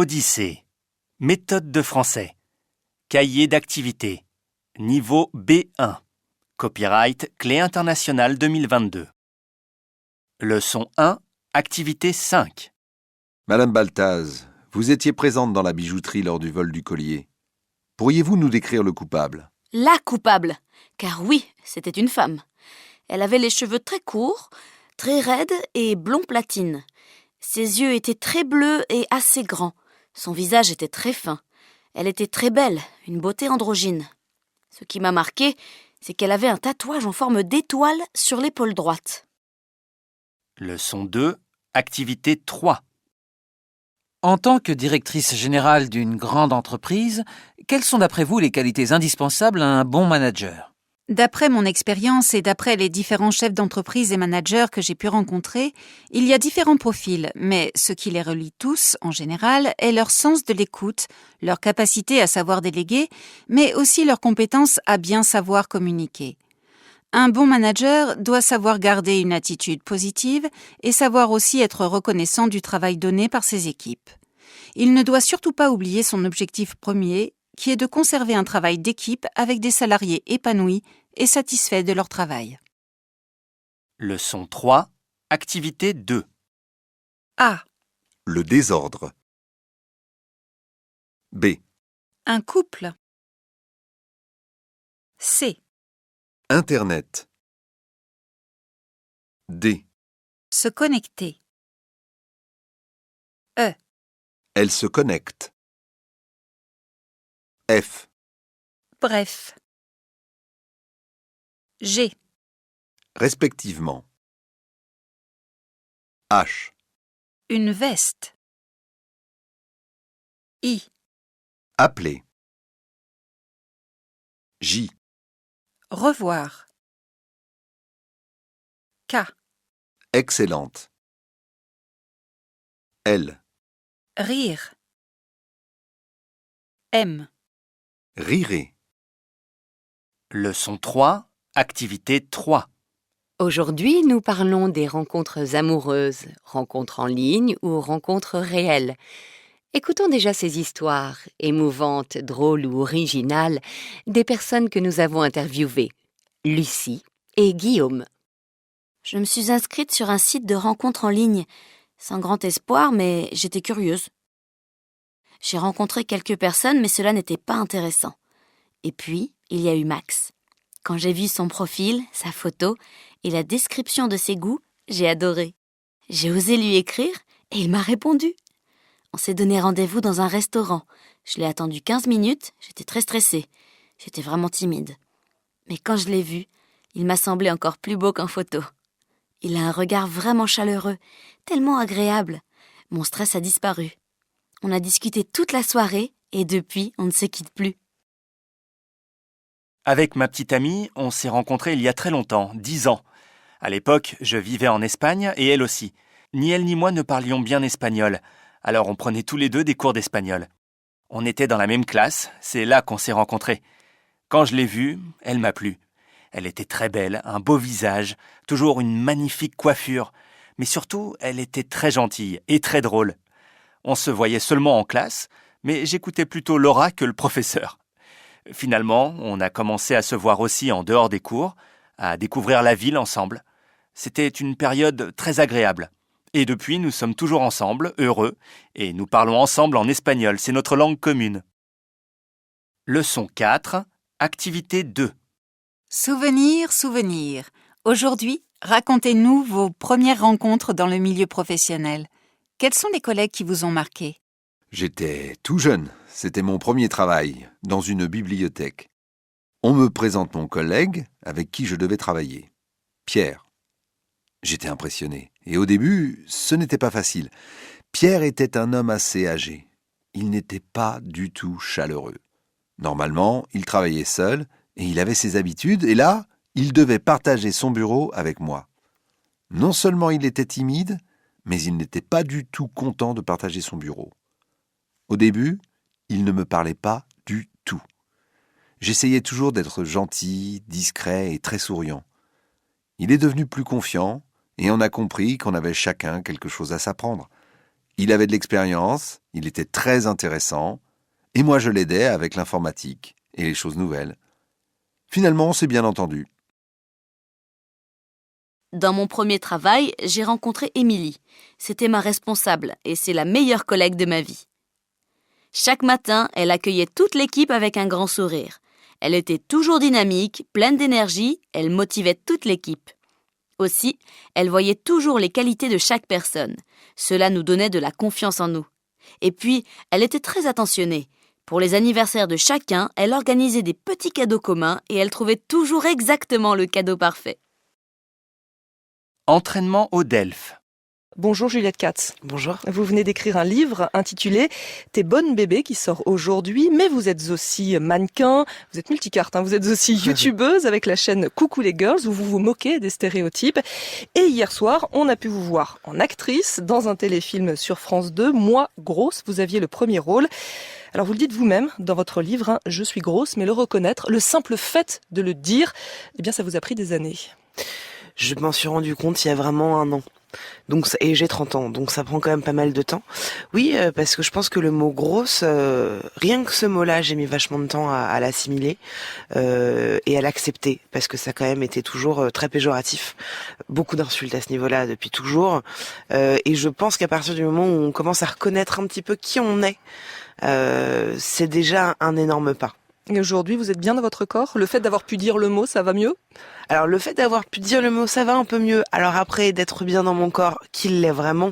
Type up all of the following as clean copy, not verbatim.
Odyssée. Méthode de français. Cahier d'activité. Niveau B1. Copyright Clé internationale 2022. Leçon 1. Activité 5. Madame Baltaz, vous étiez présente dans la bijouterie lors du vol du collier. Pourriez-vous nous décrire le coupable ? La coupable, car oui, c'était une femme. Elle avait les cheveux très courts, très raides et blond platine. Ses yeux étaient très bleus et assez grands. Son visage était très fin. Elle était très belle, une beauté androgyne. Ce qui m'a marqué, c'est qu'elle avait un tatouage en forme d'étoile sur l'épaule droite. Leçon 2. Activité 3. En tant que directrice générale d'une grande entreprise, quelles sont d'après vous les qualités indispensables à un bon manager ? D'après mon expérience et d'après les différents chefs d'entreprise et managers que j'ai pu rencontrer, il y a différents profils, mais ce qui les relie tous, en général, est leur sens de l'écoute, leur capacité à savoir déléguer, mais aussi leur compétence à bien savoir communiquer. Un bon manager doit savoir garder une attitude positive et savoir aussi être reconnaissant du travail donné par ses équipes. Il ne doit surtout pas oublier son objectif premier, qui est de conserver un travail d'équipe avec des salariés épanouis et satisfaits de leur travail. Leçon 3. Activité 2. A. Le désordre. B. Un couple. C. Internet. D. Se connecter. E. Elle se connecte. F. Bref. G. Respectivement. H. Une veste. I. Appeler. J. Revoir. K. Excellente. L. Rire. M. Rirez. Leçon 3. Activité 3. Aujourd'hui, nous parlons des rencontres amoureuses, rencontres en ligne ou rencontres réelles. Écoutons déjà ces histoires, émouvantes, drôles ou originales, des personnes que nous avons interviewées, Lucie et Guillaume. Je me suis inscrite sur un site de rencontres en ligne, sans grand espoir, mais j'étais curieuse. J'ai rencontré quelques personnes, mais cela n'était pas intéressant. Et puis, il y a eu Max. Quand j'ai vu son profil, sa photo et la description de ses goûts, j'ai adoré. J'ai osé lui écrire et il m'a répondu. On s'est donné rendez-vous dans un restaurant. Je l'ai attendu 15 minutes, j'étais très stressée. J'étais vraiment timide. Mais quand je l'ai vu, il m'a semblé encore plus beau qu'en photo. Il a un regard vraiment chaleureux, tellement agréable. Mon stress a disparu. On a discuté toute la soirée et depuis, on ne se quitte plus. Avec ma petite amie, on s'est rencontrés il y a très longtemps, 10 ans. À l'époque, je vivais en Espagne et elle aussi. Ni elle ni moi ne parlions bien espagnol, alors on prenait tous les deux des cours d'espagnol. On était dans la même classe, c'est là qu'on s'est rencontrés. Quand je l'ai vue, elle m'a plu. Elle était très belle, un beau visage, toujours une magnifique coiffure, mais surtout, elle était très gentille et très drôle. On se voyait seulement en classe, mais j'écoutais plutôt Laura que le professeur. Finalement, on a commencé à se voir aussi en dehors des cours, à découvrir la ville ensemble. C'était une période très agréable. Et depuis, nous sommes toujours ensemble, heureux, et nous parlons ensemble en espagnol, c'est notre langue commune. Leçon 4, activité 2. Souvenir, souvenir. Aujourd'hui, racontez-nous vos premières rencontres dans le milieu professionnel. Quels sont les collègues qui vous ont marqué ? J'étais tout jeune. C'était mon premier travail, dans une bibliothèque. On me présente mon collègue avec qui je devais travailler. Pierre. J'étais impressionné. Et au début, ce n'était pas facile. Pierre était un homme assez âgé. Il n'était pas du tout chaleureux. Normalement, il travaillait seul et il avait ses habitudes. Et là, il devait partager son bureau avec moi. Non seulement il était timide, mais il n'était pas du tout content de partager son bureau. Au début, il ne me parlait pas du tout. J'essayais toujours d'être gentil, discret et très souriant. Il est devenu plus confiant et on a compris qu'on avait chacun quelque chose à s'apprendre. Il avait de l'expérience, il était très intéressant, et moi je l'aidais avec l'informatique et les choses nouvelles. Finalement, on s'est bien entendu. Dans mon premier travail, j'ai rencontré Émilie. C'était ma responsable et c'est la meilleure collègue de ma vie. Chaque matin, elle accueillait toute l'équipe avec un grand sourire. Elle était toujours dynamique, pleine d'énergie, elle motivait toute l'équipe. Aussi, elle voyait toujours les qualités de chaque personne. Cela nous donnait de la confiance en nous. Et puis, elle était très attentionnée. Pour les anniversaires de chacun, elle organisait des petits cadeaux communs et elle trouvait toujours exactement le cadeau parfait. Entraînement au DELF. Bonjour Juliette Katz. Bonjour. Vous venez d'écrire un livre intitulé « T'es bonne bébé » qui sort aujourd'hui, mais vous êtes aussi mannequin, vous êtes multicarte, vous êtes aussi youtubeuse avec la chaîne Coucou les Girls où vous vous moquez des stéréotypes. Et hier soir, on a pu vous voir en actrice dans un téléfilm sur France 2, Moi, grosse, vous aviez le premier rôle. Alors vous le dites vous-même dans votre livre, je suis grosse, mais le reconnaître, le simple fait de le dire, eh bien ça vous a pris des années. Je m'en suis rendu compte il y a vraiment 1 an. Et j'ai 30 ans, donc ça prend quand même pas mal de temps. Oui, parce que je pense que le mot grosse, rien que ce mot-là, j'ai mis vachement de temps à l'assimiler et à l'accepter, parce que ça a quand même été toujours très péjoratif. Beaucoup d'insultes à ce niveau-là depuis toujours. Et je pense qu'à partir du moment où on commence à reconnaître un petit peu qui on est, c'est déjà un énorme pas. Et aujourd'hui, vous êtes bien dans votre corps ? Le fait d'avoir pu dire le mot, ça va mieux ? Alors le fait d'avoir pu dire le mot, ça va un peu mieux. Alors après, d'être bien dans mon corps, qu'il l'est vraiment,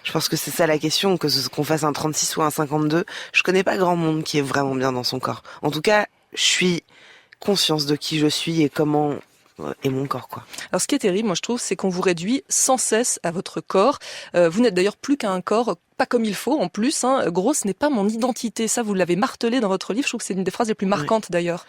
je pense que c'est ça la question, qu'on fasse un 36 ou un 52. Je connais pas grand monde qui est vraiment bien dans son corps. En tout cas, je suis consciente de qui je suis et comment est mon corps, quoi. Alors ce qui est terrible, moi je trouve, c'est qu'on vous réduit sans cesse à votre corps. Vous n'êtes d'ailleurs plus qu'un corps pas comme il faut, en plus. Grosse n'est pas mon identité. Ça, vous l'avez martelé dans votre livre. Je trouve que c'est une des phrases les plus marquantes, d'ailleurs.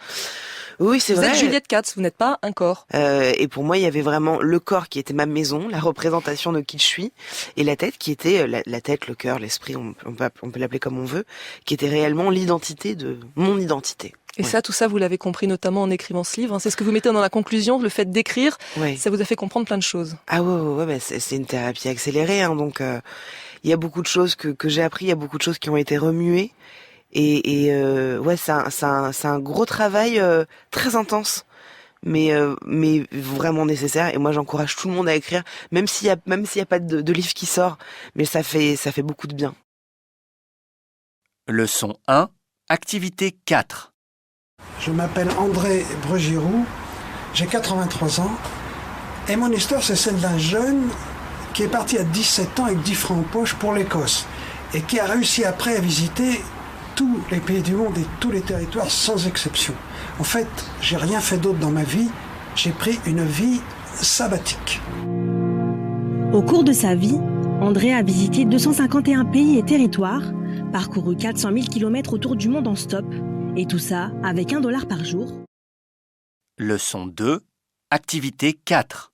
Oui, c'est vrai. Vous êtes Juliette Katz, vous n'êtes pas un corps. Et pour moi, il y avait vraiment le corps qui était ma maison, la représentation de qui je suis, et la tête qui était la tête, le cœur, l'esprit, on peut l'appeler comme on veut, qui était réellement l'identité de mon identité. Et ça, tout ça, vous l'avez compris notamment en écrivant ce livre. C'est ce que vous mettez dans la conclusion, le fait d'écrire, ça vous a fait comprendre plein de choses. Ah ouais, bah c'est une thérapie accélérée, donc il y a beaucoup de choses que j'ai appris, il y a beaucoup de choses qui ont été remuées. Et c'est un gros travail très intense, mais vraiment nécessaire. Et moi, j'encourage tout le monde à écrire, même s'il y a pas de livre qui sort, mais ça fait beaucoup de bien. Leçon 1, activité 4. Je m'appelle André Bregiroux, j'ai 83 ans, et mon histoire, c'est celle d'un jeune qui est parti à 17 ans avec 10 francs en poche pour l'Écosse, et qui a réussi après à visiter tous les pays du monde et tous les territoires sans exception. En fait, j'ai rien fait d'autre dans ma vie, j'ai pris une vie sabbatique. Au cours de sa vie, André a visité 251 pays et territoires, parcouru 400 000 km autour du monde en stop, et tout ça avec $1 par jour. Leçon 2, activité 4.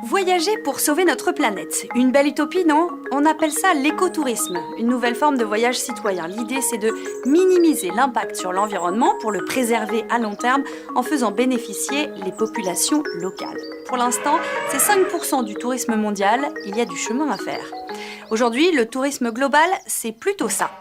Voyager pour sauver notre planète. Une belle utopie, non ? On appelle ça l'écotourisme, une nouvelle forme de voyage citoyen. L'idée, c'est de minimiser l'impact sur l'environnement pour le préserver à long terme en faisant bénéficier les populations locales. Pour l'instant, c'est 5% du tourisme mondial, il y a du chemin à faire. Aujourd'hui, le tourisme global, c'est plutôt ça.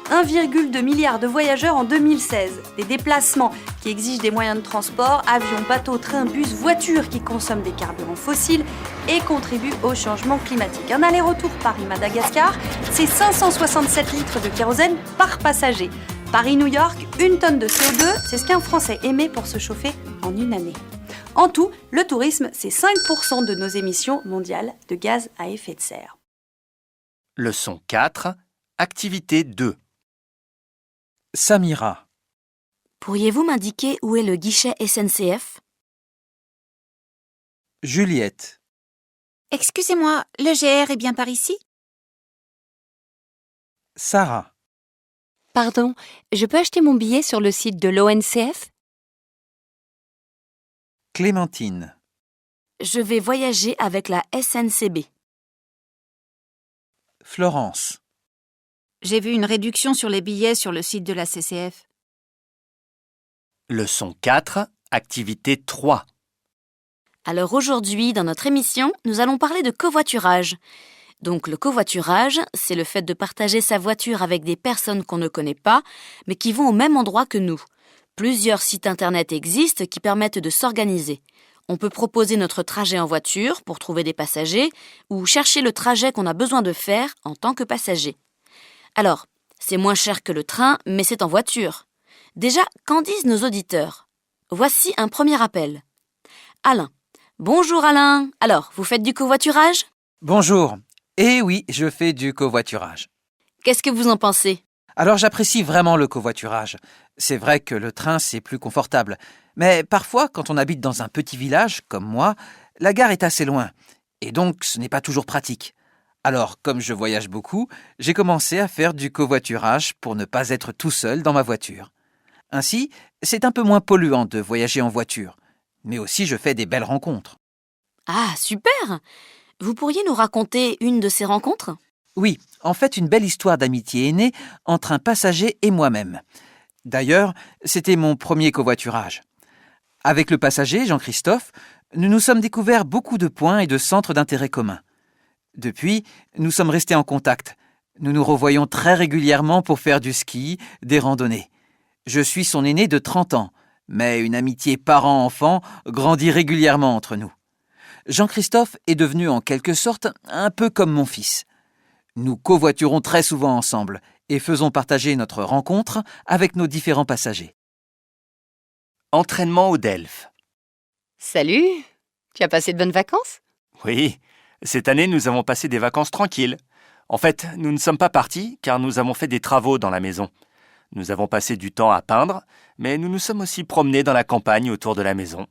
1,2 milliard de voyageurs en 2016, des déplacements qui exigent des moyens de transport, avions, bateaux, trains, bus, voitures qui consomment des carburants fossiles et contribuent au changement climatique. Un aller-retour Paris-Madagascar, c'est 567 litres de kérosène par passager. Paris-New York, 1 tonne de CO2, c'est ce qu'un Français émet pour se chauffer en une année. En tout, le tourisme, c'est 5% de nos émissions mondiales de gaz à effet de serre. Leçon 4, activité 2. Samira. Pourriez-vous m'indiquer où est le guichet SNCF ? Juliette. Excusez-moi, le GR est bien par ici ? Sarah. Pardon, je peux acheter mon billet sur le site de l'ONCF ? Clémentine. Je vais voyager avec la SNCB. Florence. J'ai vu une réduction sur les billets sur le site de la CCF. Leçon 4, activité 3. Alors aujourd'hui, dans notre émission, nous allons parler de covoiturage. Donc le covoiturage, c'est le fait de partager sa voiture avec des personnes qu'on ne connaît pas, mais qui vont au même endroit que nous. Plusieurs sites internet existent qui permettent de s'organiser. On peut proposer notre trajet en voiture pour trouver des passagers ou chercher le trajet qu'on a besoin de faire en tant que passager. Alors, c'est moins cher que le train, mais c'est en voiture. Déjà, qu'en disent nos auditeurs ? Voici un premier appel. Alain. Bonjour Alain. Alors, vous faites du covoiturage ? Bonjour. Eh oui, je fais du covoiturage. Qu'est-ce que vous en pensez ? Alors j'apprécie vraiment le covoiturage. C'est vrai que le train, c'est plus confortable. Mais parfois, quand on habite dans un petit village, comme moi, la gare est assez loin. Et donc, ce n'est pas toujours pratique. Alors, comme je voyage beaucoup, j'ai commencé à faire du covoiturage pour ne pas être tout seul dans ma voiture. Ainsi, c'est un peu moins polluant de voyager en voiture. Mais aussi, je fais des belles rencontres. Ah, super ! Vous pourriez nous raconter une de ces rencontres ? Oui, en fait, une belle histoire d'amitié est née entre un passager et moi-même. D'ailleurs, c'était mon premier covoiturage. Avec le passager, Jean-Christophe, nous nous sommes découverts beaucoup de points et de centres d'intérêt communs. Depuis, nous sommes restés en contact. Nous nous revoyons très régulièrement pour faire du ski, des randonnées. Je suis son aîné de 30 ans, mais une amitié parent-enfant grandit régulièrement entre nous. Jean-Christophe est devenu en quelque sorte un peu comme mon fils. Nous covoiturons très souvent ensemble et faisons partager notre rencontre avec nos différents passagers. Entraînement au Delphes. Salut, tu as passé de bonnes vacances ? Oui, cette année nous avons passé des vacances tranquilles. En fait, nous ne sommes pas partis car nous avons fait des travaux dans la maison. Nous avons passé du temps à peindre, mais nous nous sommes aussi promenés dans la campagne autour de la maison.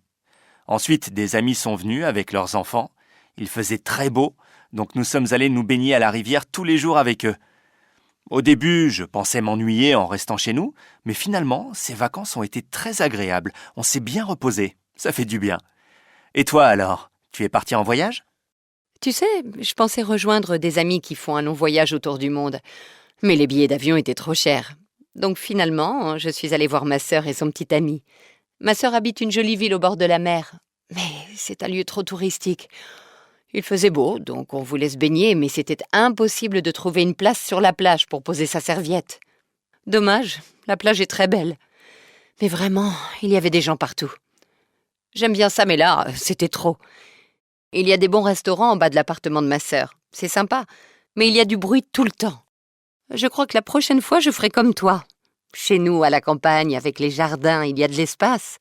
Ensuite, des amis sont venus avec leurs enfants. Il faisait très beau, donc nous sommes allés nous baigner à la rivière tous les jours avec eux. Au début, je pensais m'ennuyer en restant chez nous, mais finalement, ces vacances ont été très agréables. On s'est bien reposé. Ça fait du bien. Et toi alors, tu es parti en voyage ? Tu sais, je pensais rejoindre des amis qui font un long voyage autour du monde. Mais les billets d'avion étaient trop chers. Donc finalement, je suis allée voir ma sœur et son petit ami. Ma sœur habite une jolie ville au bord de la mer. Mais c'est un lieu trop touristique. Il faisait beau, donc on voulait se baigner, mais c'était impossible de trouver une place sur la plage pour poser sa serviette. Dommage, la plage est très belle. Mais vraiment, il y avait des gens partout. J'aime bien ça, mais là, c'était trop. Il y a des bons restaurants en bas de l'appartement de ma sœur. C'est sympa, mais il y a du bruit tout le temps. Je crois que la prochaine fois, je ferai comme toi. Chez nous, à la campagne, avec les jardins, il y a de l'espace.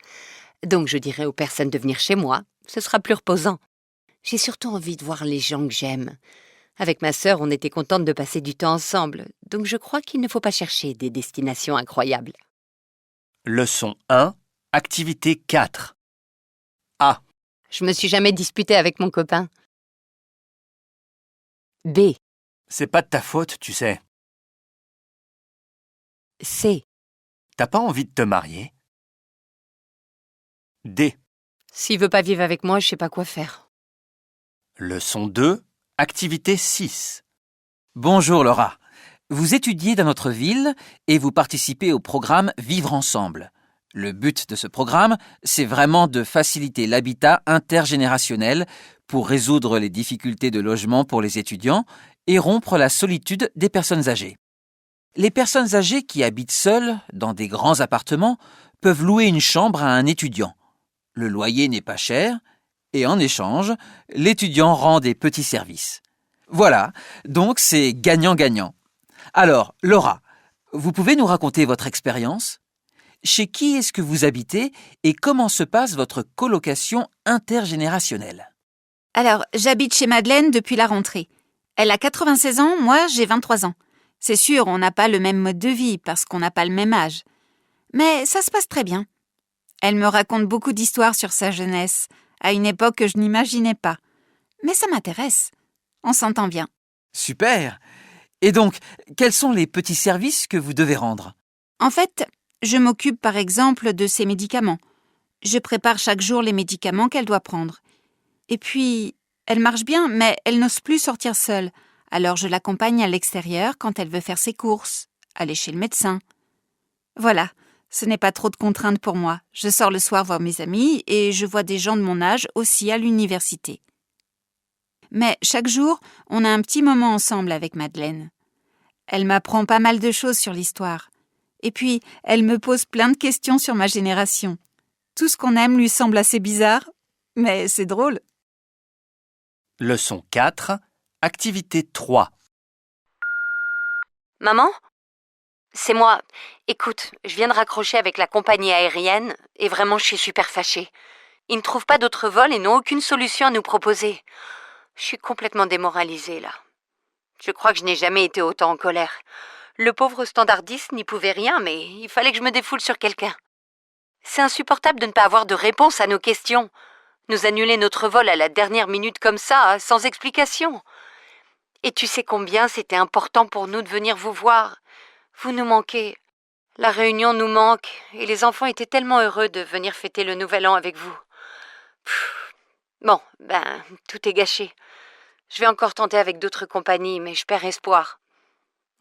Donc je dirai aux personnes de venir chez moi. Ce sera plus reposant. J'ai surtout envie de voir les gens que j'aime. Avec ma sœur, on était contente de passer du temps ensemble. Donc je crois qu'il ne faut pas chercher des destinations incroyables. Leçon 1, activité 4. A. Je me suis jamais disputée avec mon copain. B. C'est pas de ta faute, tu sais. C. T'as pas envie de te marier ? D. S'il veut pas vivre avec moi, je sais pas quoi faire. Leçon 2, activité 6. Bonjour Laura. Vous étudiez dans notre ville et vous participez au programme Vivre ensemble. Le but de ce programme, c'est vraiment de faciliter l'habitat intergénérationnel pour résoudre les difficultés de logement pour les étudiants et rompre la solitude des personnes âgées. Les personnes âgées qui habitent seules dans des grands appartements peuvent louer une chambre à un étudiant. Le loyer n'est pas cher et en échange, l'étudiant rend des petits services. Voilà, donc c'est gagnant-gagnant. Alors, Laura, vous pouvez nous raconter votre expérience ? Chez qui est-ce que vous habitez et comment se passe votre colocation intergénérationnelle ? Alors, j'habite chez Madeleine depuis la rentrée. Elle a 96 ans, moi j'ai 23 ans. C'est sûr, on n'a pas le même mode de vie parce qu'on n'a pas le même âge. Mais ça se passe très bien. Elle me raconte beaucoup d'histoires sur sa jeunesse, à une époque que je n'imaginais pas. Mais ça m'intéresse. On s'entend bien. Super ! Et donc, quels sont les petits services que vous devez rendre ? En fait, je m'occupe par exemple de ses médicaments. Je prépare chaque jour les médicaments qu'elle doit prendre. Et puis, elle marche bien, mais elle n'ose plus sortir seule. Alors je l'accompagne à l'extérieur quand elle veut faire ses courses, aller chez le médecin. Voilà, ce n'est pas trop de contraintes pour moi. Je sors le soir voir mes amis et je vois des gens de mon âge aussi à l'université. Mais chaque jour, on a un petit moment ensemble avec Madeleine. Elle m'apprend pas mal de choses sur l'histoire. Et puis, elle me pose plein de questions sur ma génération. Tout ce qu'on aime lui semble assez bizarre, mais c'est drôle. Leçon 4, activité 3. Maman ? C'est moi. Écoute, je viens de raccrocher avec la compagnie aérienne et vraiment je suis super fâchée. Ils ne trouvent pas d'autres vols et n'ont aucune solution à nous proposer. Je suis complètement démoralisée là. Je crois que je n'ai jamais été autant en colère. Le pauvre standardiste n'y pouvait rien, mais il fallait que je me défoule sur quelqu'un. C'est insupportable de ne pas avoir de réponse à nos questions. Nous annuler notre vol à la dernière minute comme ça, sans explication. Et tu sais combien c'était important pour nous de venir vous voir. Vous nous manquez. La réunion nous manque, et les enfants étaient tellement heureux de venir fêter le Nouvel An avec vous. Bon, tout est gâché. Je vais encore tenter avec d'autres compagnies, mais je perds espoir.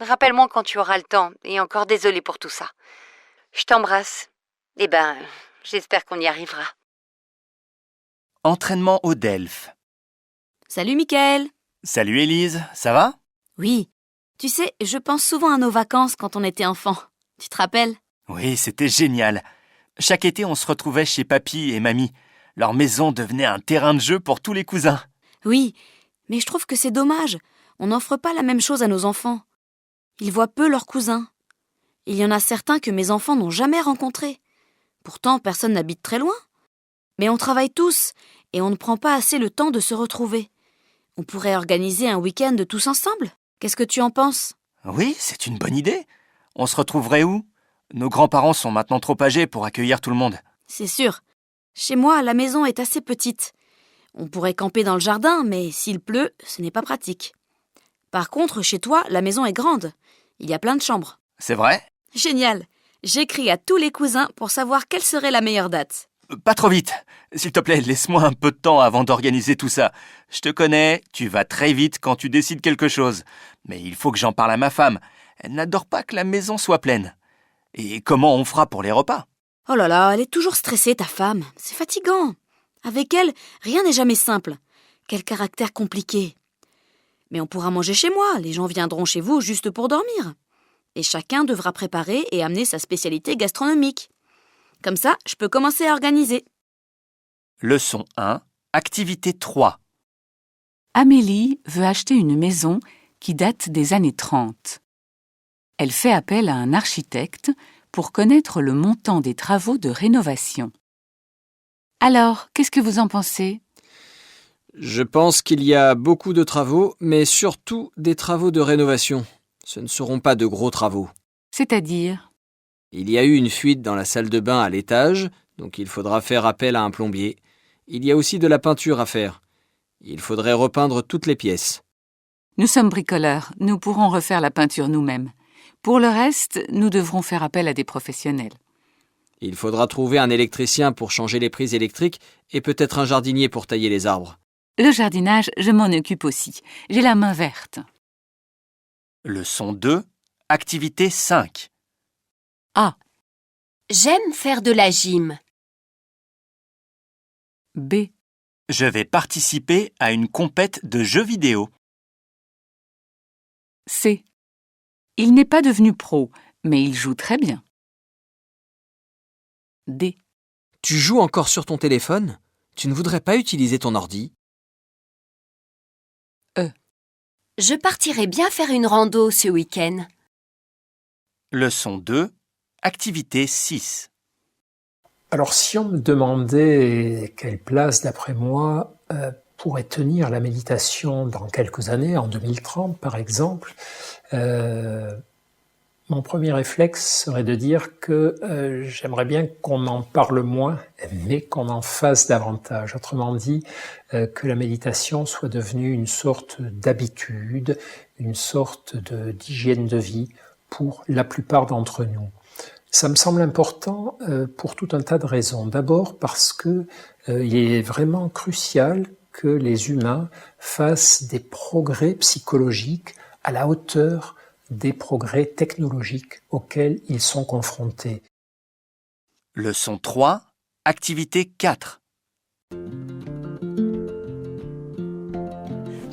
Rappelle-moi quand tu auras le temps, et encore désolée pour tout ça. Je t'embrasse. J'espère qu'on y arrivera. Entraînement au Delphes. Salut Mickaël. Salut Élise, ça va ? Oui. Tu sais, je pense souvent à nos vacances quand on était enfant. Tu te rappelles ? Oui, c'était génial. Chaque été, on se retrouvait chez papy et mamie. Leur maison devenait un terrain de jeu pour tous les cousins. Oui, mais je trouve que c'est dommage. On n'offre pas la même chose à nos enfants. Ils voient peu leurs cousins. Il y en a certains que mes enfants n'ont jamais rencontrés. Pourtant, personne n'habite très loin. Mais on travaille tous et on ne prend pas assez le temps de se retrouver. On pourrait organiser un week-end de tous ensemble. Qu'est-ce que tu en penses ? Oui, c'est une bonne idée. On se retrouverait où ? Nos grands-parents sont maintenant trop âgés pour accueillir tout le monde. C'est sûr. Chez moi, la maison est assez petite. On pourrait camper dans le jardin, mais s'il pleut, ce n'est pas pratique. Par contre, chez toi, la maison est grande. Il y a plein de chambres. C'est vrai ? Génial. J'écris à tous les cousins pour savoir quelle serait la meilleure date. Pas trop vite. S'il te plaît, laisse-moi un peu de temps avant d'organiser tout ça. Je te connais, tu vas très vite quand tu décides quelque chose. Mais il faut que j'en parle à ma femme. Elle n'adore pas que la maison soit pleine. Et comment on fera pour les repas ? Oh là là, elle est toujours stressée, ta femme. C'est fatigant. Avec elle, rien n'est jamais simple. Quel caractère compliqué. Mais on pourra manger chez moi. Les gens viendront chez vous juste pour dormir. Et chacun devra préparer et amener sa spécialité gastronomique. Comme ça, je peux commencer à organiser. Leçon 1, activité 3. Amélie veut acheter une maison qui date des années 30. Elle fait appel à un architecte pour connaître le montant des travaux de rénovation. Alors, qu'est-ce que vous en pensez ? Je pense qu'il y a beaucoup de travaux, mais surtout des travaux de rénovation. Ce ne seront pas de gros travaux. C'est-à-dire ? Il y a eu une fuite dans la salle de bain à l'étage, donc il faudra faire appel à un plombier. Il y a aussi de la peinture à faire. Il faudrait repeindre toutes les pièces. Nous sommes bricoleurs, nous pourrons refaire la peinture nous-mêmes. Pour le reste, nous devrons faire appel à des professionnels. Il faudra trouver un électricien pour changer les prises électriques et peut-être un jardinier pour tailler les arbres. Le jardinage, je m'en occupe aussi. J'ai la main verte. Leçon 2, activité 5. A. J'aime faire de la gym. B. Je vais participer à une compète de jeux vidéo. C. Il n'est pas devenu pro, mais il joue très bien. D. Tu joues encore sur ton téléphone ? Tu ne voudrais pas utiliser ton ordi ? E. Je partirais bien faire une rando ce week-end. Leçon 2, activité 6. Alors si on me demandait quelle place, d'après moi, pourrait tenir la méditation dans quelques années, en 2030 par exemple, mon premier réflexe serait de dire que j'aimerais bien qu'on en parle moins, mais qu'on en fasse davantage. Autrement dit, que la méditation soit devenue une sorte d'habitude, une sorte d'hygiène de vie pour la plupart d'entre nous. Ça me semble important pour tout un tas de raisons. D'abord parce que il est vraiment crucial que les humains fassent des progrès psychologiques à la hauteur des progrès technologiques auxquels ils sont confrontés. Leçon 3, activité 4.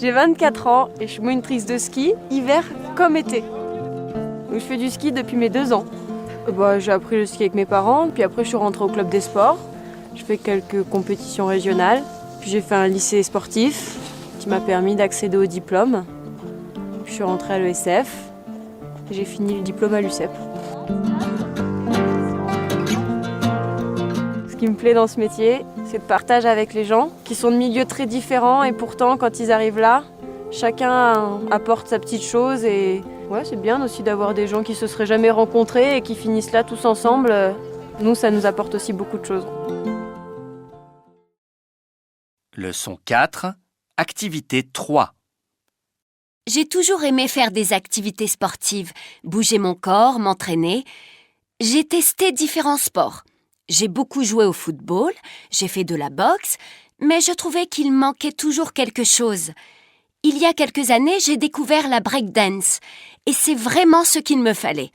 J'ai 24 ans et je suis monitrice de ski, hiver comme été. Donc, je fais du ski depuis mes 2 ans. J'ai appris le ski avec mes parents, puis après je suis rentrée au club des sports. Je fais quelques compétitions régionales. Puis j'ai fait un lycée sportif qui m'a permis d'accéder au diplôme. Puis je suis rentrée à l'ESF et j'ai fini le diplôme à l'UCEP. Ce qui me plaît dans ce métier, c'est le partage avec les gens qui sont de milieux très différents et pourtant quand ils arrivent là, chacun apporte sa petite chose et c'est bien aussi d'avoir des gens qui se seraient jamais rencontrés et qui finissent là tous ensemble. Nous, ça nous apporte aussi beaucoup de choses. Leçon 4, activité 3. J'ai toujours aimé faire des activités sportives, bouger mon corps, m'entraîner. J'ai testé différents sports. J'ai beaucoup joué au football, j'ai fait de la boxe, mais je trouvais qu'il manquait toujours quelque chose. Il y a quelques années, j'ai découvert la breakdance et c'est vraiment ce qu'il me fallait.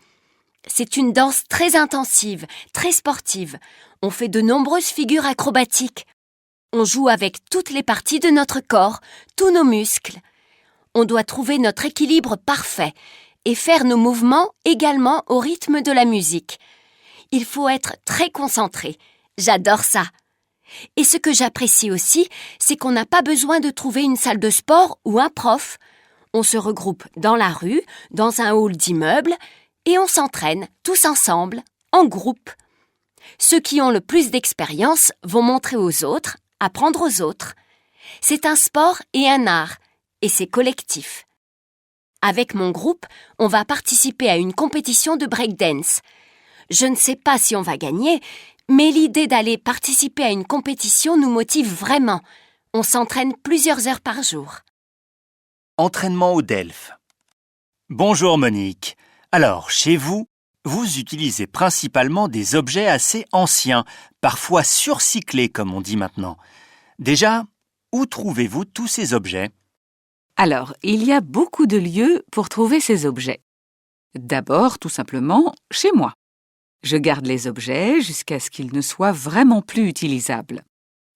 C'est une danse très intensive, très sportive. On fait de nombreuses figures acrobatiques. On joue avec toutes les parties de notre corps, tous nos muscles. On doit trouver notre équilibre parfait et faire nos mouvements également au rythme de la musique. Il faut être très concentré. J'adore ça. Et ce que j'apprécie aussi, c'est qu'on n'a pas besoin de trouver une salle de sport ou un prof. On se regroupe dans la rue, dans un hall d'immeuble, et on s'entraîne tous ensemble, en groupe. Ceux qui ont le plus d'expérience vont montrer aux autres, apprendre aux autres. C'est un sport et un art, et c'est collectif. Avec mon groupe, on va participer à une compétition de breakdance. Je ne sais pas si on va gagner, mais l'idée d'aller participer à une compétition nous motive vraiment. On s'entraîne plusieurs heures par jour. Entraînement au DELF. Bonjour Monique. Alors, chez vous, vous utilisez principalement des objets assez anciens, parfois surcyclés comme on dit maintenant. Déjà, où trouvez-vous tous ces objets ? Alors, il y a beaucoup de lieux pour trouver ces objets. D'abord, tout simplement, chez moi. Je garde les objets jusqu'à ce qu'ils ne soient vraiment plus utilisables.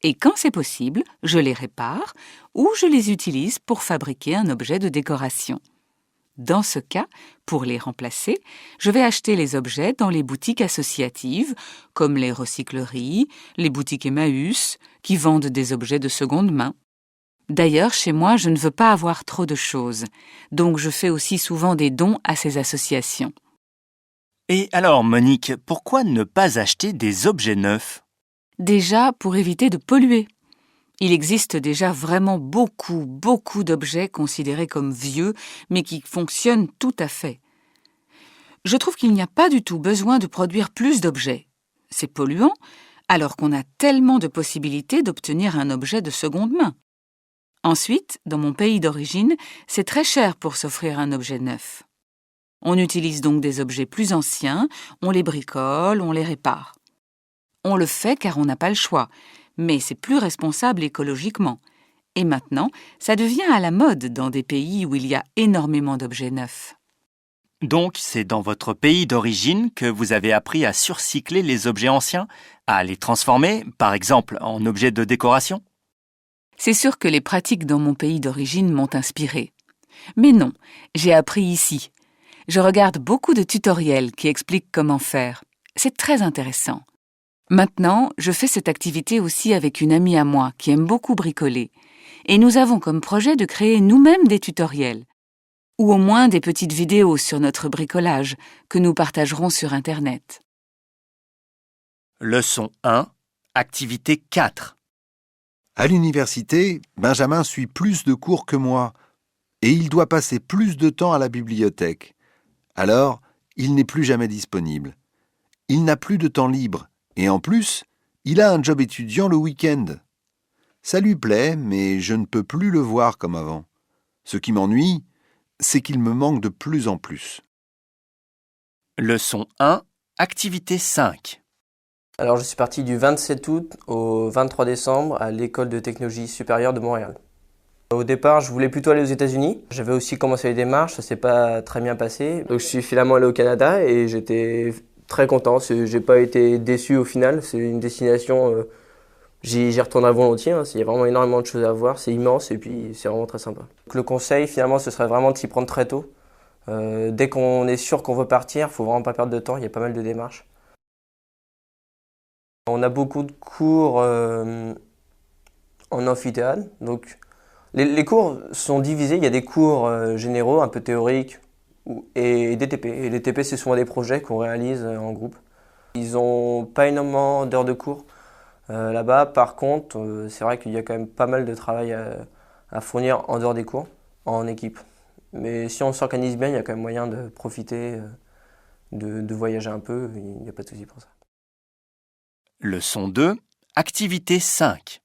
Et quand c'est possible, je les répare ou je les utilise pour fabriquer un objet de décoration. Dans ce cas, pour les remplacer, je vais acheter les objets dans les boutiques associatives, comme les recycleries, les boutiques Emmaüs, qui vendent des objets de seconde main. D'ailleurs, chez moi, je ne veux pas avoir trop de choses, donc je fais aussi souvent des dons à ces associations. Et alors, Monique, pourquoi ne pas acheter des objets neufs ? Déjà, pour éviter de polluer. Il existe déjà vraiment beaucoup d'objets considérés comme vieux, mais qui fonctionnent tout à fait. Je trouve qu'il n'y a pas du tout besoin de produire plus d'objets. C'est polluant, alors qu'on a tellement de possibilités d'obtenir un objet de seconde main. Ensuite, dans mon pays d'origine, c'est très cher pour s'offrir un objet neuf. On utilise donc des objets plus anciens, on les bricole, on les répare. On le fait car on n'a pas le choix, mais c'est plus responsable écologiquement. Et maintenant, ça devient à la mode dans des pays où il y a énormément d'objets neufs. Donc, c'est dans votre pays d'origine que vous avez appris à surcycler les objets anciens, à les transformer, par exemple, en objets de décoration ? C'est sûr que les pratiques dans mon pays d'origine m'ont inspirée. Mais non, j'ai appris ici. Je regarde beaucoup de tutoriels qui expliquent comment faire. C'est très intéressant. Maintenant, je fais cette activité aussi avec une amie à moi qui aime beaucoup bricoler. Et nous avons comme projet de créer nous-mêmes des tutoriels. Ou au moins des petites vidéos sur notre bricolage que nous partagerons sur Internet. Leçon 1, activité 4. À l'université, Benjamin suit plus de cours que moi et il doit passer plus de temps à la bibliothèque. Alors, il n'est plus jamais disponible. Il n'a plus de temps libre et en plus, il a un job étudiant le week-end. Ça lui plaît, mais je ne peux plus le voir comme avant. Ce qui m'ennuie, c'est qu'il me manque de plus en plus. Leçon 1, activité 5. Alors je suis parti du 27 août au 23 décembre à l'école de technologie supérieure de Montréal. Au départ, je voulais plutôt aller aux États-Unis. J'avais aussi commencé les démarches, ça s'est pas très bien passé. Donc je suis finalement allé au Canada et j'étais très content. J'ai pas été déçu au final. C'est une destination J'y retournerai volontiers, il y a vraiment énormément de choses à voir, c'est immense et puis c'est vraiment très sympa. Donc, le conseil finalement ce serait vraiment de s'y prendre très tôt. Dès qu'on est sûr qu'on veut partir, il ne faut vraiment pas perdre de temps, il y a pas mal de démarches. On a beaucoup de cours en amphithéâtre, donc les cours sont divisés, il y a des cours généraux, un peu théoriques, et des TP. Et les TP c'est souvent des projets qu'on réalise en groupe. Ils n'ont pas énormément d'heures de cours. Là-bas, par contre, c'est vrai qu'il y a quand même pas mal de travail à fournir en dehors des cours, en équipe. Mais si on s'organise bien, il y a quand même moyen de profiter, de voyager un peu, il n'y a pas de souci pour ça. Leçon 2, activité 5.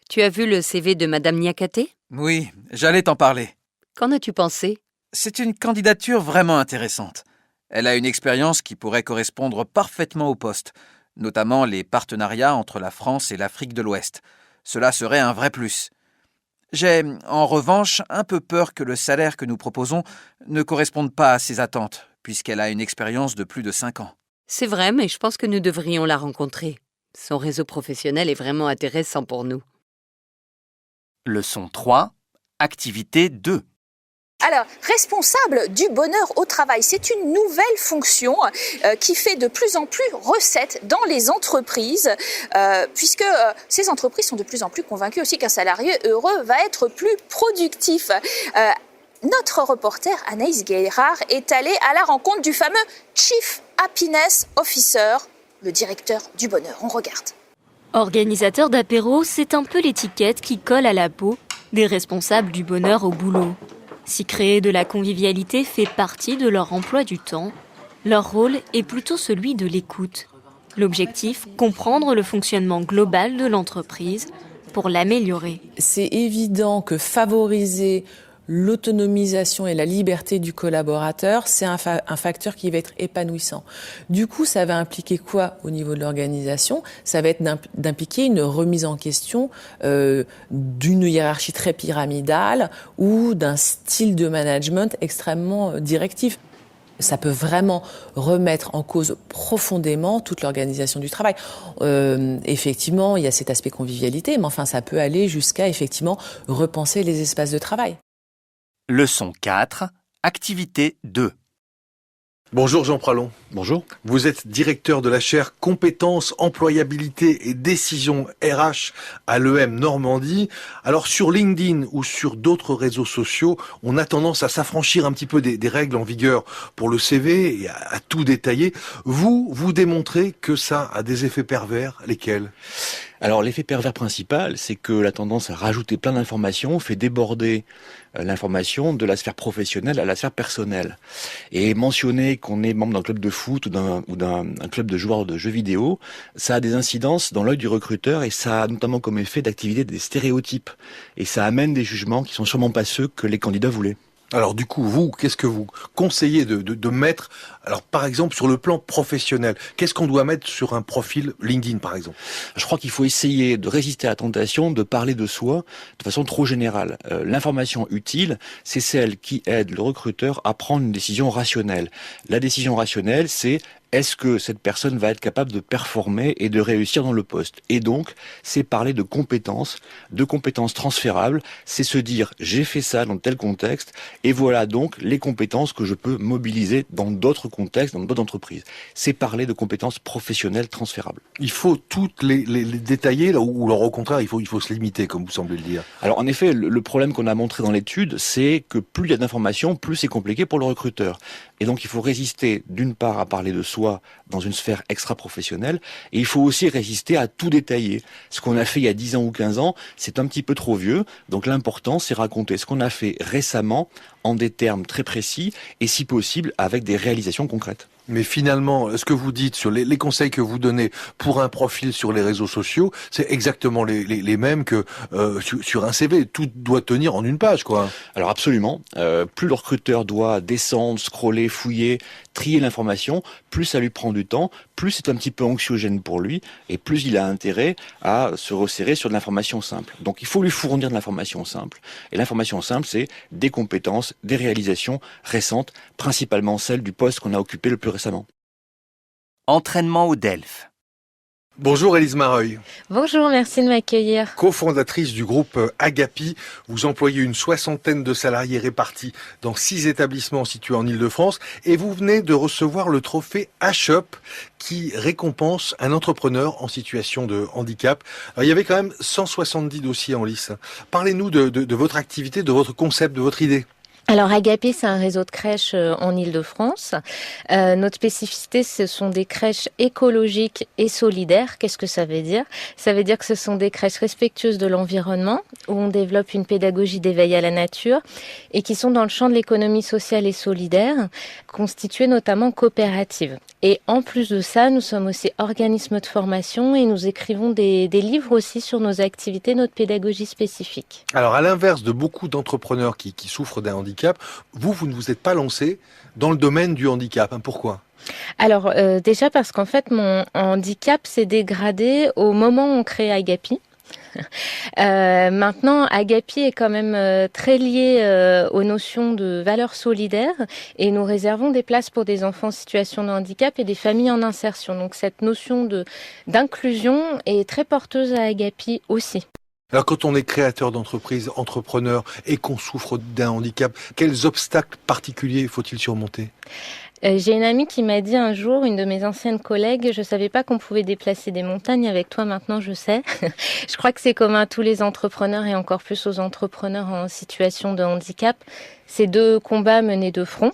Tu as vu le CV de Madame Niakaté? Oui, j'allais t'en parler. Qu'en as-tu pensé? C'est une candidature vraiment intéressante. Elle a une expérience qui pourrait correspondre parfaitement au poste, notamment les partenariats entre la France et l'Afrique de l'Ouest. Cela serait un vrai plus. J'ai, en revanche, un peu peur que le salaire que nous proposons ne corresponde pas à ses attentes, puisqu'elle a une expérience de plus de 5 ans. C'est vrai, mais je pense que nous devrions la rencontrer. Son réseau professionnel est vraiment intéressant pour nous. Leçon 3, activité 2. Alors, responsable du bonheur au travail, c'est une nouvelle fonction qui fait de plus en plus recette dans les entreprises, puisque ces entreprises sont de plus en plus convaincues aussi qu'un salarié heureux va être plus productif. Notre reporter Anaïs Guérard est allée à la rencontre du fameux Chief Happiness Officer, le directeur du bonheur. On regarde. Organisateur d'apéro, c'est un peu l'étiquette qui colle à la peau des responsables du bonheur au boulot. Si créer de la convivialité fait partie de leur emploi du temps, leur rôle est plutôt celui de l'écoute. L'objectif, comprendre le fonctionnement global de l'entreprise pour l'améliorer. C'est évident que favoriser l'autonomisation et la liberté du collaborateur, c'est un facteur qui va être épanouissant. Du coup, ça va impliquer quoi au niveau de l'organisation? Ça va être d'impliquer une remise en question d'une hiérarchie très pyramidale ou d'un style de management extrêmement directif. Ça peut vraiment remettre en cause profondément toute l'organisation du travail. Effectivement, il y a cet aspect convivialité, mais enfin, ça peut aller jusqu'à effectivement repenser les espaces de travail. Leçon 4, activité 2. Bonjour Jean Pralon. Bonjour. Vous êtes directeur de la chaire Compétences, Employabilité et Décision RH à l'EM Normandie. Alors sur LinkedIn ou sur d'autres réseaux sociaux, on a tendance à s'affranchir un petit peu des règles en vigueur pour le CV et à tout détailler. Vous démontrez que ça a des effets pervers, lesquels ? Alors l'effet pervers principal, c'est que la tendance à rajouter plein d'informations fait déborder l'information de la sphère professionnelle à la sphère personnelle. Et mentionner qu'on est membre d'un club de foot ou d'un club de joueurs de jeux vidéo, ça a des incidences dans l'œil du recruteur et ça a notamment comme effet d'activer des stéréotypes. Et ça amène des jugements qui sont sûrement pas ceux que les candidats voulaient. Alors du coup, vous, qu'est-ce que vous conseillez de mettre, alors par exemple sur le plan professionnel, qu'est-ce qu'on doit mettre sur un profil LinkedIn par exemple? Je crois qu'il faut essayer de résister à la tentation de parler de soi de façon trop générale. L'information utile, c'est celle qui aide le recruteur à prendre une décision rationnelle. La décision rationnelle, c'est est-ce que cette personne va être capable de performer et de réussir dans le poste? Et donc, c'est parler de compétences transférables, c'est se dire j'ai fait ça dans tel contexte et voilà donc les compétences que je peux mobiliser dans d'autres contextes, dans d'autres entreprises. C'est parler de compétences professionnelles transférables. Il faut toutes les détailler là, ou alors au contraire il faut se limiter comme vous semblez le dire. Alors en effet, le problème qu'on a montré dans l'étude, c'est que plus il y a d'informations, plus c'est compliqué pour le recruteur. Et donc il faut résister d'une part à parler de soi dans une sphère extra-professionnelle et il faut aussi résister à tout détailler. Ce qu'on a fait il y a 10 ans ou 15 ans, c'est un petit peu trop vieux, donc l'important c'est raconter ce qu'on a fait récemment en des termes très précis et si possible avec des réalisations concrètes. Mais finalement, ce que vous dites sur les conseils que vous donnez pour un profil sur les réseaux sociaux, c'est exactement les mêmes que sur un CV. Tout doit tenir en une page, quoi. Alors absolument. Plus le recruteur doit descendre, scroller, fouiller, trier l'information, plus ça lui prend du temps, plus c'est un petit peu anxiogène pour lui, et plus il a intérêt à se resserrer sur de l'information simple. Donc il faut lui fournir de l'information simple. Et l'information simple, c'est des compétences, des réalisations récentes, principalement celles du poste qu'on a occupé le plus récemment. Entraînement au DELF. Bonjour Élise Mareuil. Bonjour, merci de m'accueillir. Cofondatrice du groupe Agapi, vous employez une 60aine de salariés répartis dans 6 établissements situés en Ile-de-France et vous venez de recevoir le trophée H-Up qui récompense un entrepreneur en situation de handicap. Alors, il y avait quand même 170 dossiers en lice. Parlez-nous de votre activité, de votre concept, de votre idée. Alors Agapi, c'est un réseau de crèches en Ile-de-France. Notre spécificité, ce sont des crèches écologiques et solidaires. Qu'est-ce que ça veut dire ? Ça veut dire que ce sont des crèches respectueuses de l'environnement, où on développe une pédagogie d'éveil à la nature, et qui sont dans le champ de l'économie sociale et solidaire, constituées notamment coopératives. Et en plus de ça, nous sommes aussi organismes de formation et nous écrivons des livres aussi sur nos activités, notre pédagogie spécifique. Alors à l'inverse de beaucoup d'entrepreneurs qui souffrent d'un handicap, vous ne vous êtes pas lancé dans le domaine du handicap. Pourquoi ? Alors déjà parce qu'en fait mon handicap s'est dégradé au moment où on crée Agapi. Maintenant, Agapi est quand même très lié aux notions de valeurs solidaires et nous réservons des places pour des enfants en situation de handicap et des familles en insertion. Donc cette notion d'inclusion est très porteuse à Agapi aussi. Alors quand on est créateur d'entreprise, entrepreneur et qu'on souffre d'un handicap, quels obstacles particuliers faut-il surmonter ? J'ai une amie qui m'a dit un jour, une de mes anciennes collègues, je savais pas qu'on pouvait déplacer des montagnes, avec toi maintenant je sais. Je crois que c'est commun à tous les entrepreneurs et encore plus aux entrepreneurs en situation de handicap. C'est 2 combats menés de front.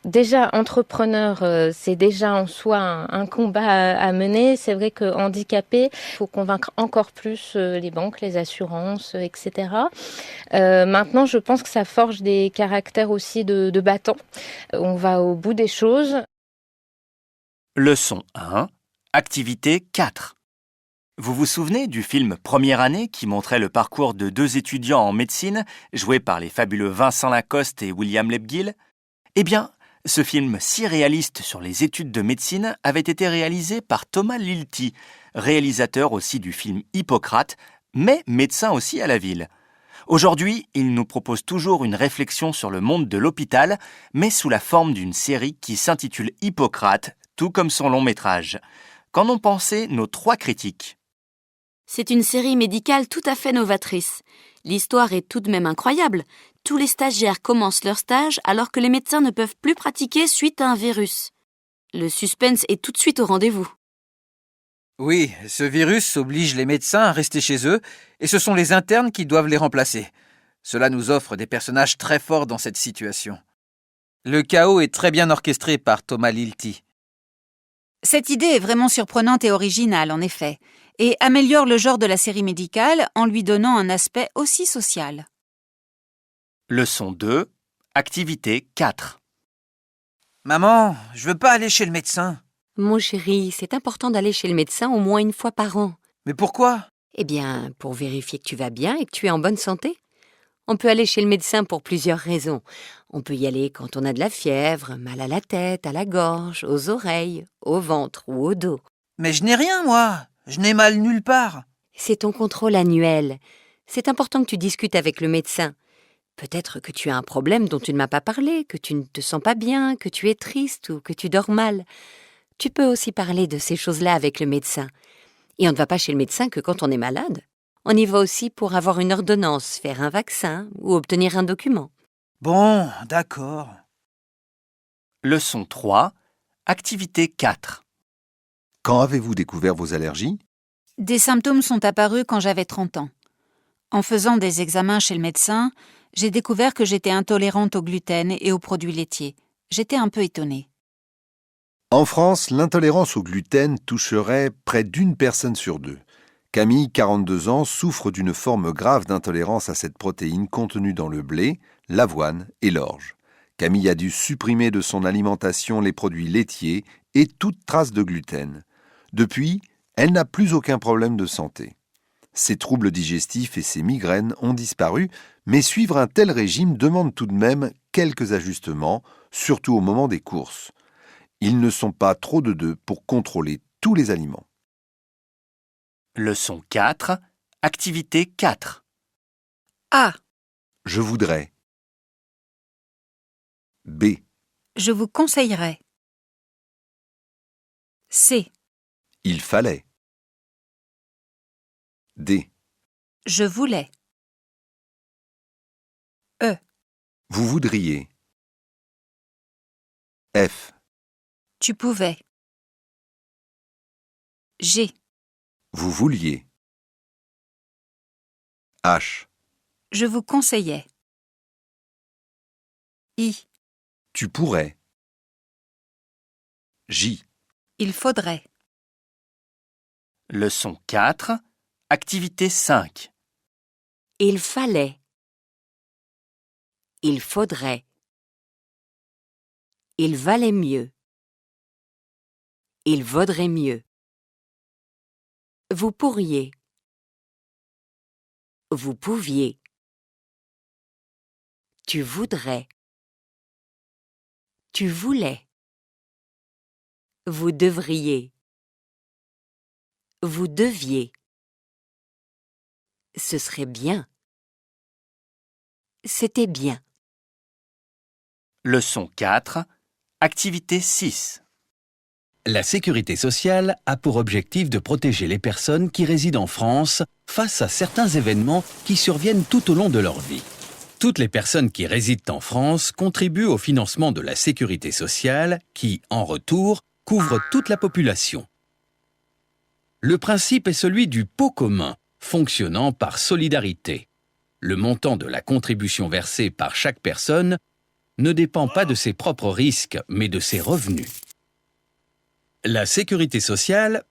Déjà, entrepreneur, c'est déjà en soi un combat à mener. C'est vrai que handicapé, il faut convaincre encore plus les banques, les assurances, etc. Maintenant, je pense que ça forge des caractères aussi de battants. On va au bout des choses. Leçon 1, activité 4. Vous vous souvenez du film Première année qui montrait le parcours de 2 étudiants en médecine joués par les fabuleux Vincent Lacoste et William Lebguil ? Eh bien, ce film si réaliste sur les études de médecine avait été réalisé par Thomas Lilti, réalisateur aussi du film Hippocrate, mais médecin aussi à la ville. Aujourd'hui, il nous propose toujours une réflexion sur le monde de l'hôpital, mais sous la forme d'une série qui s'intitule Hippocrate, tout comme son long métrage. Qu'en ont pensé nos 3 critiques ? C'est une série médicale tout à fait novatrice. L'histoire est tout de même incroyable. Tous les stagiaires commencent leur stage alors que les médecins ne peuvent plus pratiquer suite à un virus. Le suspense est tout de suite au rendez-vous. Oui, ce virus oblige les médecins à rester chez eux et ce sont les internes qui doivent les remplacer. Cela nous offre des personnages très forts dans cette situation. Le chaos est très bien orchestré par Thomas Lilti. Cette idée est vraiment surprenante et originale, en effet, et améliore le genre de la série médicale en lui donnant un aspect aussi social. Leçon 2, activité 4. Maman, je veux pas aller chez le médecin. Mon chéri, c'est important d'aller chez le médecin au moins une fois par an. Mais pourquoi ? Eh bien, pour vérifier que tu vas bien et que tu es en bonne santé. On peut aller chez le médecin pour plusieurs raisons. On peut y aller quand on a de la fièvre, mal à la tête, à la gorge, aux oreilles, au ventre ou au dos. Mais je n'ai rien, moi. Je n'ai mal nulle part. C'est ton contrôle annuel. C'est important que tu discutes avec le médecin. Peut-être que tu as un problème dont tu ne m'as pas parlé, que tu ne te sens pas bien, que tu es triste ou que tu dors mal. Tu peux aussi parler de ces choses-là avec le médecin. Et on ne va pas chez le médecin que quand on est malade. On y va aussi pour avoir une ordonnance, faire un vaccin ou obtenir un document. Bon, d'accord. Leçon 3, activité 4. Quand avez-vous découvert vos allergies ? Des symptômes sont apparus quand j'avais 30 ans. En faisant des examens chez le médecin, j'ai découvert que j'étais intolérante au gluten et aux produits laitiers. J'étais un peu étonnée. En France, l'intolérance au gluten toucherait près d'1 personne sur 2. Camille, 42 ans, souffre d'une forme grave d'intolérance à cette protéine contenue dans le blé, l'avoine et l'orge. Camille a dû supprimer de son alimentation les produits laitiers et toute trace de gluten. Depuis, elle n'a plus aucun problème de santé. Ses troubles digestifs et ses migraines ont disparu, mais suivre un tel régime demande tout de même quelques ajustements, surtout au moment des courses. Ils ne sont pas trop de 2 pour contrôler tous les aliments. Leçon 4, activité 4. A. Je voudrais. B. Je vous conseillerais. C. Il fallait. D. Je voulais. E. Vous voudriez. F. Tu pouvais. G. Vous vouliez. H. Je vous conseillais. I. Tu pourrais. J. Il faudrait. Leçon 4, activité 5. Il fallait. Il faudrait. Il valait mieux. Il vaudrait mieux. Vous pourriez. Vous pouviez. Tu voudrais. Tu voulais. Vous devriez. Vous deviez. Ce serait bien. C'était bien. Leçon 4, activité 6. La sécurité sociale a pour objectif de protéger les personnes qui résident en France face à certains événements qui surviennent tout au long de leur vie. Toutes les personnes qui résident en France contribuent au financement de la sécurité sociale qui, en retour, couvre toute la population. Le principe est celui du pot commun, fonctionnant par solidarité. Le montant de la contribution versée par chaque personne ne dépend pas de ses propres risques, mais de ses revenus. La sécurité sociale,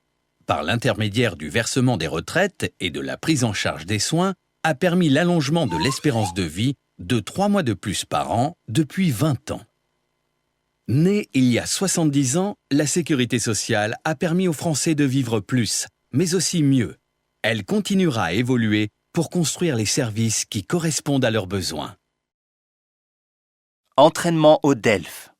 par l'intermédiaire du versement des retraites et de la prise en charge des soins, a permis l'allongement de l'espérance de vie de 3 mois de plus par an depuis 20 ans. Née il y a 70 ans, la sécurité sociale a permis aux Français de vivre plus, mais aussi mieux. Elle continuera à évoluer pour construire les services qui correspondent à leurs besoins. Entraînement au DELF.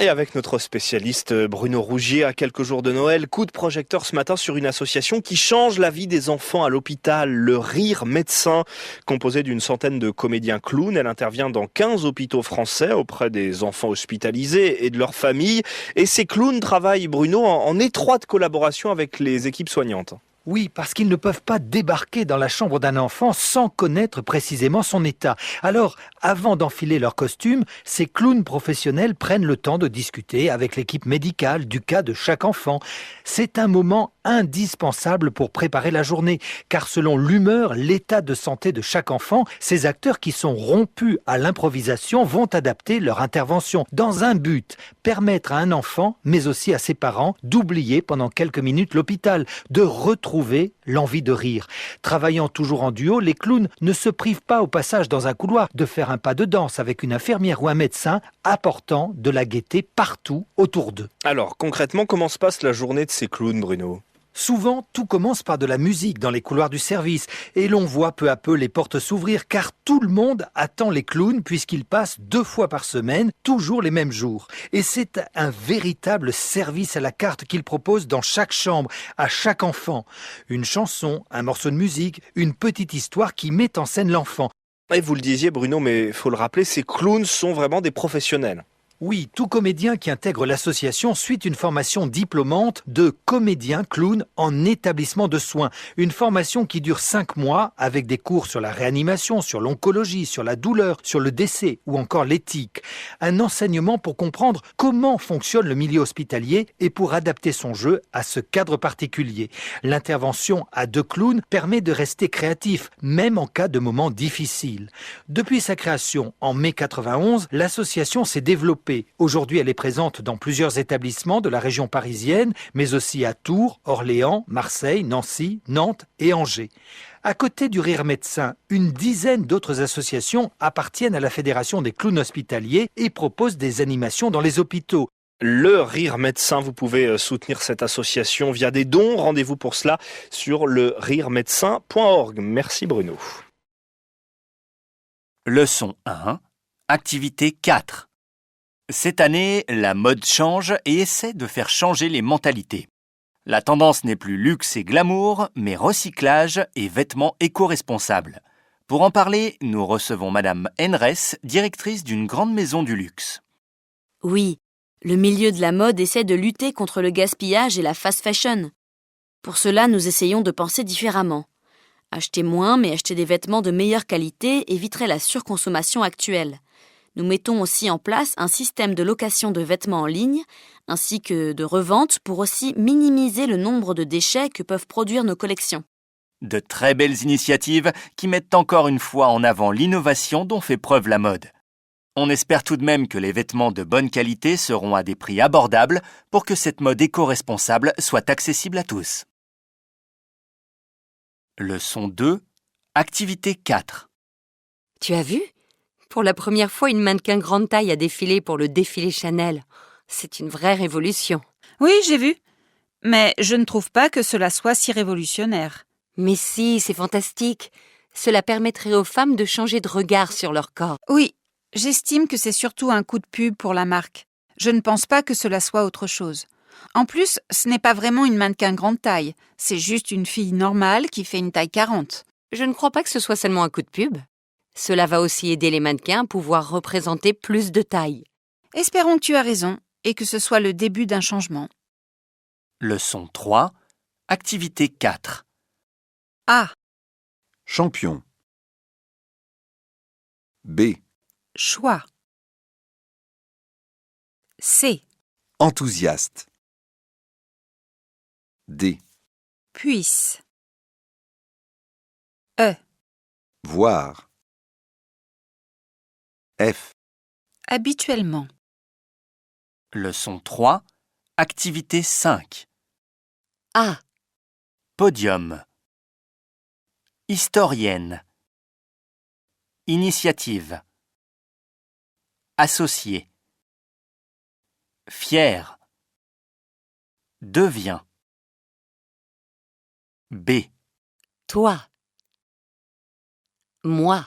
Et avec notre spécialiste Bruno Rougier, à quelques jours de Noël, coup de projecteur ce matin sur une association qui change la vie des enfants à l'hôpital, le Rire Médecin. Composée d'une centaine de comédiens clowns, elle intervient dans 15 hôpitaux français auprès des enfants hospitalisés et de leurs familles. Et ces clowns travaillent, Bruno, en étroite collaboration avec les équipes soignantes. Oui, parce qu'ils ne peuvent pas débarquer dans la chambre d'un enfant sans connaître précisément son état. Alors, avant d'enfiler leur costume, ces clowns professionnels prennent le temps de discuter avec l'équipe médicale du cas de chaque enfant. C'est un moment indispensable pour préparer la journée, car selon l'humeur, l'état de santé de chaque enfant, ces acteurs qui sont rompus à l'improvisation vont adapter leur intervention dans un but, permettre à un enfant, mais aussi à ses parents, d'oublier pendant quelques minutes l'hôpital, de retrouver l'envie de rire. Travaillant toujours en duo, les clowns ne se privent pas au passage dans un couloir de faire un pas de danse avec une infirmière ou un médecin, apportant de la gaieté partout autour d'eux. Alors, concrètement, comment se passe la journée de ces clowns, Bruno ? Souvent, tout commence par de la musique dans les couloirs du service et l'on voit peu à peu les portes s'ouvrir car tout le monde attend les clowns puisqu'ils passent 2 fois par semaine, toujours les mêmes jours. Et c'est un véritable service à la carte qu'ils proposent dans chaque chambre, à chaque enfant. Une chanson, un morceau de musique, une petite histoire qui met en scène l'enfant. Et vous le disiez, Bruno, mais il faut le rappeler, ces clowns sont vraiment des professionnels. Oui, tout comédien qui intègre l'association suit une formation diplômante de comédien clown en établissement de soins. Une formation qui dure 5 mois avec des cours sur la réanimation, sur l'oncologie, sur la douleur, sur le décès ou encore l'éthique. Un enseignement pour comprendre comment fonctionne le milieu hospitalier et pour adapter son jeu à ce cadre particulier. L'intervention à 2 clowns permet de rester créatif, même en cas de moments difficiles. Depuis sa création en mai 91, l'association s'est développée. Aujourd'hui, elle est présente dans plusieurs établissements de la région parisienne, mais aussi à Tours, Orléans, Marseille, Nancy, Nantes et Angers. À côté du Rire Médecin, une dizaine d'autres associations appartiennent à la Fédération des clowns hospitaliers et proposent des animations dans les hôpitaux. Le Rire Médecin, vous pouvez soutenir cette association via des dons. Rendez-vous pour cela sur le riremédecin.org. Merci Bruno. Leçon 1, activité 4. Cette année, la mode change et essaie de faire changer les mentalités. La tendance n'est plus luxe et glamour, mais recyclage et vêtements éco-responsables. Pour en parler, nous recevons Madame Henrès, directrice d'une grande maison du luxe. Oui, le milieu de la mode essaie de lutter contre le gaspillage et la fast fashion. Pour cela, nous essayons de penser différemment. Acheter moins, mais acheter des vêtements de meilleure qualité éviterait la surconsommation actuelle. Nous mettons aussi en place un système de location de vêtements en ligne, ainsi que de revente pour aussi minimiser le nombre de déchets que peuvent produire nos collections. De très belles initiatives qui mettent encore une fois en avant l'innovation dont fait preuve la mode. On espère tout de même que les vêtements de bonne qualité seront à des prix abordables pour que cette mode éco-responsable soit accessible à tous. Leçon 2, activité 4. Tu as vu ? Pour la première fois, une mannequin grande taille a défilé pour le défilé Chanel. C'est une vraie révolution. Oui, j'ai vu. Mais je ne trouve pas que cela soit si révolutionnaire. Mais si, c'est fantastique. Cela permettrait aux femmes de changer de regard sur leur corps. Oui, j'estime que c'est surtout un coup de pub pour la marque. Je ne pense pas que cela soit autre chose. En plus, ce n'est pas vraiment une mannequin grande taille. C'est juste une fille normale qui fait une taille 40. Je ne crois pas que ce soit seulement un coup de pub. Cela va aussi aider les mannequins à pouvoir représenter plus de taille. Espérons que tu as raison et que ce soit le début d'un changement. Leçon 3, activité 4. A. Champion. B. Choix. C. Enthousiaste. D. Puisse. E. Voir. F. Habituellement. Leçon 3, activité 5. A. Podium. Historienne. Initiative. Associé. Fier. Devient. B. Toi. Moi.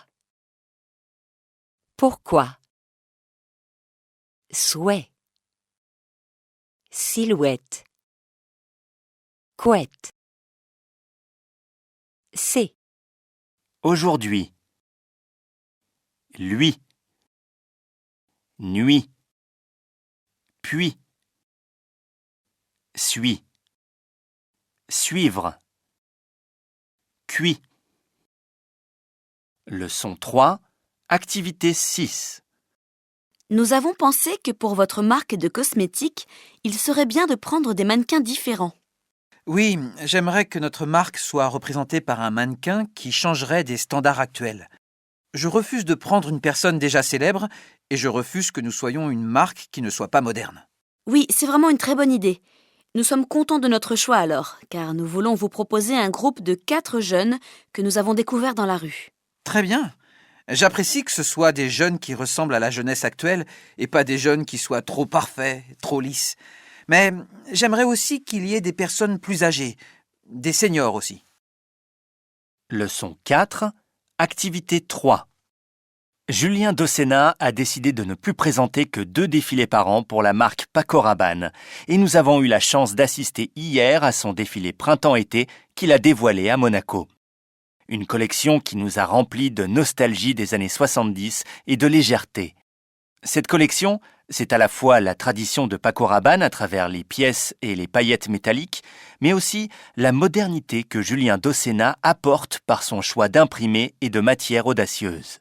Pourquoi. Souhait. Silhouette. Couette. C'est. Aujourd'hui. Lui. Nuit. Puis. Suis. Suivre. Cuit. Leçon 3, activité 6. Nous avons pensé que pour votre marque de cosmétiques, il serait bien de prendre des mannequins différents. Oui, j'aimerais que notre marque soit représentée par un mannequin qui changerait des standards actuels. Je refuse de prendre une personne déjà célèbre et je refuse que nous soyons une marque qui ne soit pas moderne. Oui, c'est vraiment une très bonne idée. Nous sommes contents de notre choix alors, car nous voulons vous proposer un groupe de 4 jeunes que nous avons découverts dans la rue. Très bien. J'apprécie que ce soit des jeunes qui ressemblent à la jeunesse actuelle et pas des jeunes qui soient trop parfaits, trop lisses. Mais j'aimerais aussi qu'il y ait des personnes plus âgées, des seniors aussi. Leçon 4, activité 3. Julien Dossena a décidé de ne plus présenter que 2 défilés par an pour la marque Paco Rabanne et nous avons eu la chance d'assister hier à son défilé printemps-été qu'il a dévoilé à Monaco. Une collection qui nous a remplis de nostalgie des années 70 et de légèreté. Cette collection, c'est à la fois la tradition de Paco Rabanne à travers les pièces et les paillettes métalliques, mais aussi la modernité que Julien Dossena apporte par son choix d'imprimés et de matières audacieuses.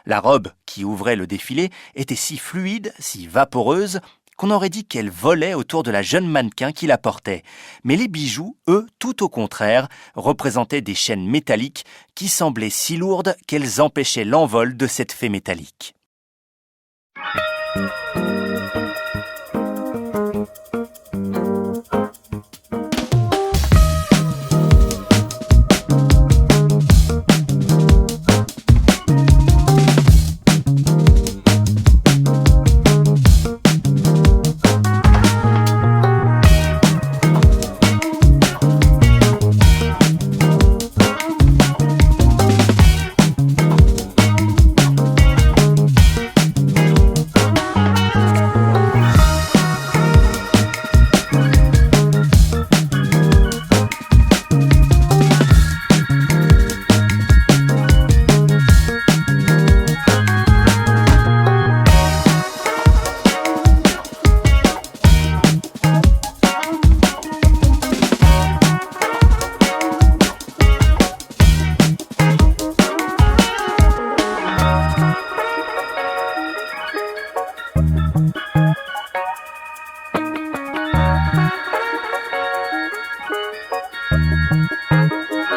La robe qui ouvrait le défilé était si fluide, si vaporeuse, qu'on aurait dit qu'elle volait autour de la jeune mannequin qui la portait. Mais les bijoux, eux, tout au contraire, représentaient des chaînes métalliques qui semblaient si lourdes qu'elles empêchaient l'envol de cette fée métallique.